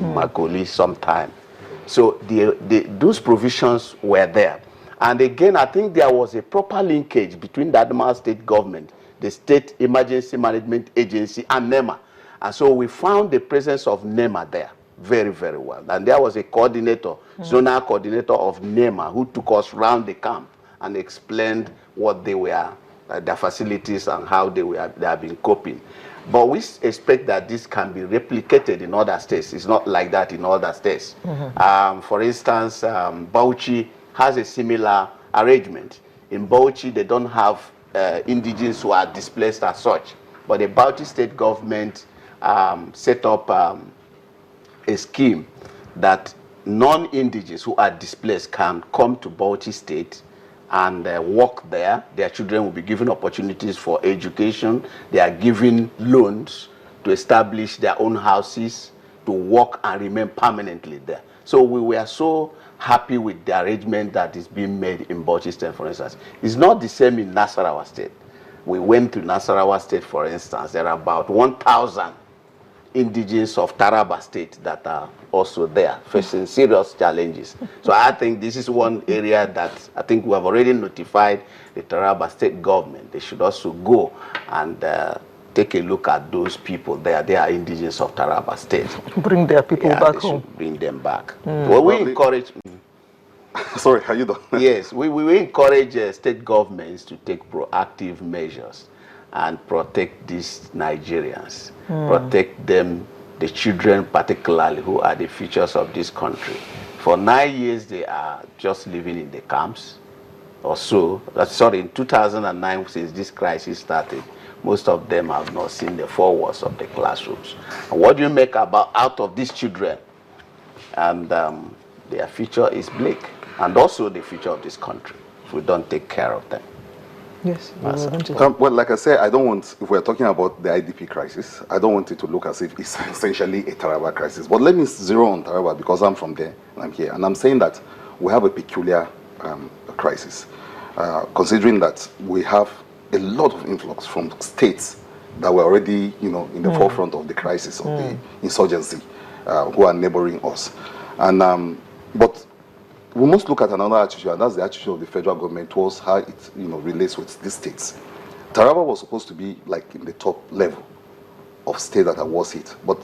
Makoli sometime. So those provisions were there. And again, I think there was a proper linkage between the Adamawa state government, the State Emergency Management Agency, and NEMA. And so we found the presence of NEMA there very, very well. And there was a coordinator, zonal coordinator of NEMA, who took us around the camp and explained what they were, their facilities and how they have been coping. But we expect that this can be replicated in other states. It's not like that in other states. For instance, Bauchi has a similar arrangement. In Bauchi, they don't have indigenes who are displaced as such. But the Bauchi state government set up a scheme that non-indigenes who are displaced can come to Bauchi state and work there. Their children will be given opportunities for education. They are given loans to establish their own houses, to work and remain permanently there. So we were so happy with the arrangement that is being made in Bauchi state, for instance. It's not the same in Nasarawa state. We went to Nasarawa state, for instance. There are about 1,000 indigenes of Taraba state that are also there, facing serious challenges. So I think this is one area that I think we have already notified the Taraba state government. They should also go and take a look at those people there. They are indigenes of Taraba state. Bring their people back home. Bring them back. Well, we encourage... Sorry, are you done? Yes, we encourage state governments to take proactive measures and protect these Nigerians, protect them, the children particularly, who are the futures of this country. For 9 years, they are just living in the camps or so. Sorry, in 2009, since this crisis started, most of them have not seen the four walls of the classrooms. And what do you make out of these children? And their future is bleak, and also the future of this country, if we don't take care of them. Yes. Well, like I said, I don't want, if we're talking about the IDP crisis, I don't want it to look as if it's essentially a Taraba crisis. But let me zero on Taraba because I'm from there and I'm here. And I'm saying that we have a peculiar crisis, considering that we have a lot of influx from states that were already, in the forefront of the crisis of the insurgency, who are neighboring us. And but we must look at another attitude, and that's the attitude of the federal government towards how it relates with these states. Taraba was supposed to be like in the top level of state that was hit. But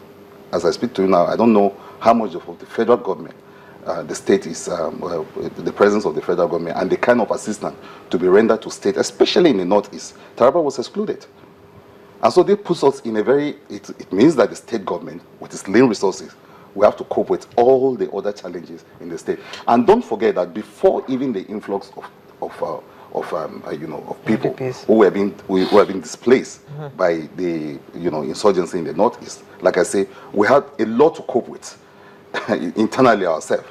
as I speak to you now, I don't know how much of the federal government, the state is, the presence of the federal government and the kind of assistance to be rendered to state, especially in the northeast. Taraba was excluded. And so they put us in a very, it means that the state government, with its lean resources, we have to cope with all the other challenges in the state. And don't forget that before even the influx of people who have been displaced by the insurgency in the northeast, like I say, we had a lot to cope with internally ourselves,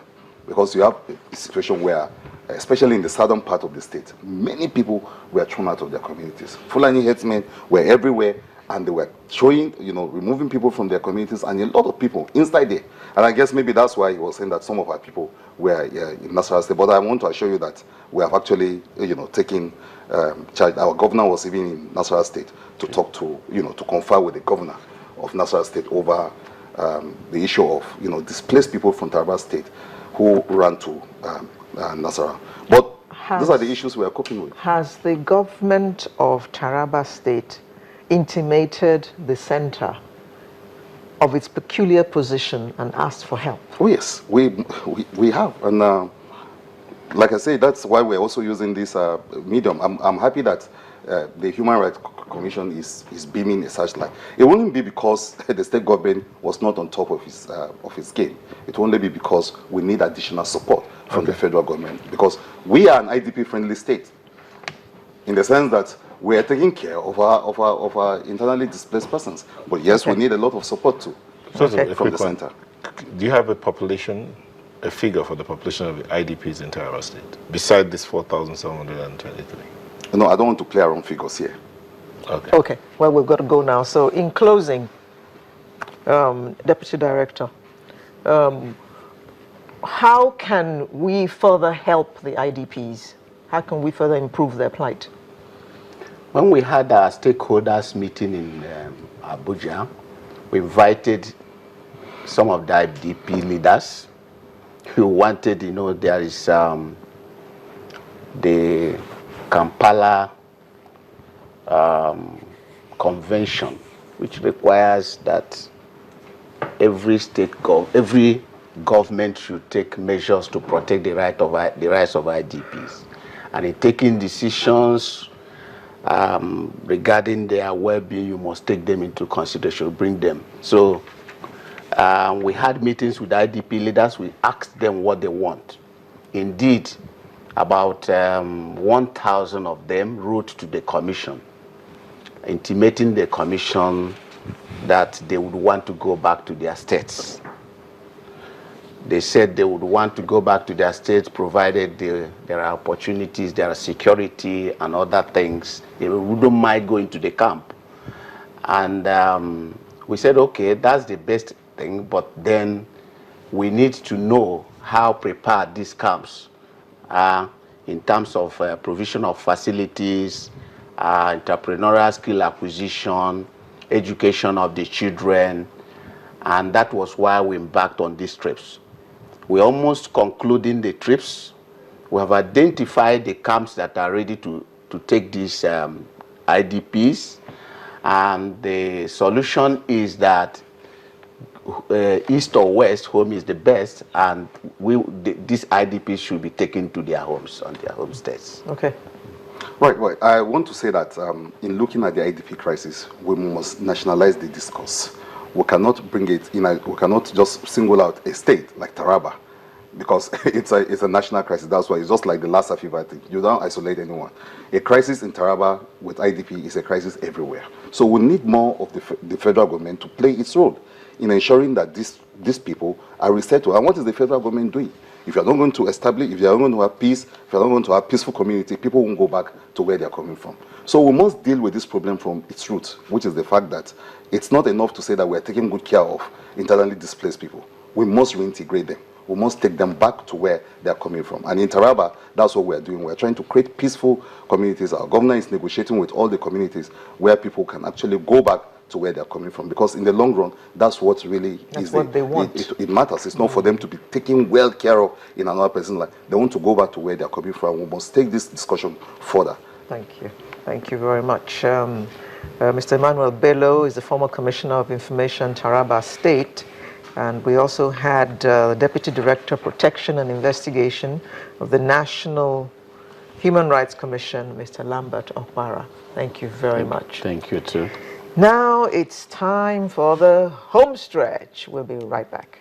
because you have a situation where, especially in the southern part of the state, many people were thrown out of their communities. Fulani headsmen were everywhere, and they were showing, removing people from their communities, and a lot of people inside there. And I guess maybe that's why he was saying that some of our people were in Nasarawa State. But I want to assure you that we have actually, taken charge. Our governor was even in Nasarawa State to talk to, to confer with the governor of Nasarawa State over the issue of, displaced people from Taraba State who ran to Nasarawa. But those are the issues we are coping with. Has the government of Taraba State intimated the center of its peculiar position and asked for help? Oh yes, we have, and like I say, that's why we're also using this medium. I'm happy that the Human Rights Commission is beaming a searchlight. It wouldn't be because the state government was not on top of its game. It will only be because we need additional support from the federal government, because we are an IDP-friendly state, in the sense that we are taking care of our internally displaced persons. But yes, we need a lot of support too from the center. Do you have a figure for the population of the IDPs in Taraba State, beside this 4,723? No, I don't want to play around figures here. Okay, well, we've got to go now. So in closing, Deputy Director, how can we further help the IDPs? How can we further improve their plight? When we had our stakeholders meeting in Abuja, we invited some of the IDP leaders who wanted, there is the Kampala Convention, which requires that every government should take measures to protect the rights of IDPs, and in taking decisions regarding their well-being, you must take them into consideration, bring them. So we had meetings with IDP leaders. We asked them what they want. Indeed, about 1,000 of them wrote to the commission, intimating the commission that they would want to go back to their states. They said they would want to go back to their states provided there are opportunities, there are security and other things. They wouldn't mind going to the camp. And we said, okay, that's the best thing, but then we need to know how prepared these camps are in terms of provision of facilities, entrepreneurial skill acquisition, education of the children, and that was why we embarked on these trips. We're almost concluding the trips. We have identified the camps that are ready to take these IDPs, and the solution is that east or west home is the best, and these IDPs should be taken to their homes on their home states. Okay. Right. I want to say that in looking at the IDP crisis, we must nationalize the discourse. We cannot bring it in. We cannot just single out a state like Taraba, because it's a national crisis. That's why it's just like the Lassa fever thing. You don't isolate anyone. A crisis in Taraba with IDP is a crisis everywhere. So we need more of the federal government to play its role in ensuring that these people are resettled. And what is the federal government doing? If you're not going to establish, if you're not going to have peace, if you're not going to have peaceful community, people won't go back to where they're coming from. So we must deal with this problem from its roots, which is the fact that it's not enough to say that we're taking good care of internally displaced people. We must reintegrate them. We must take them back to where they're coming from. And in Taraba, that's what we're doing. We're trying to create peaceful communities. Our governor is negotiating with all the communities where people can actually go back to where they're coming from, because in the long run, that's what really is what they want. It matters. It's not for them to be taken well care of in another person's life. They want to go back to where they're coming from. We must take this discussion further. Thank you. Thank you very much. Mr. Emmanuel Bello is the former Commissioner of Information, Taraba State, and we also had the Deputy Director of Protection and Investigation of the National Human Rights Commission, Mr. Lambert Okpara. Thank you very much. Thank you too. Now it's time for the home stretch. We'll be right back.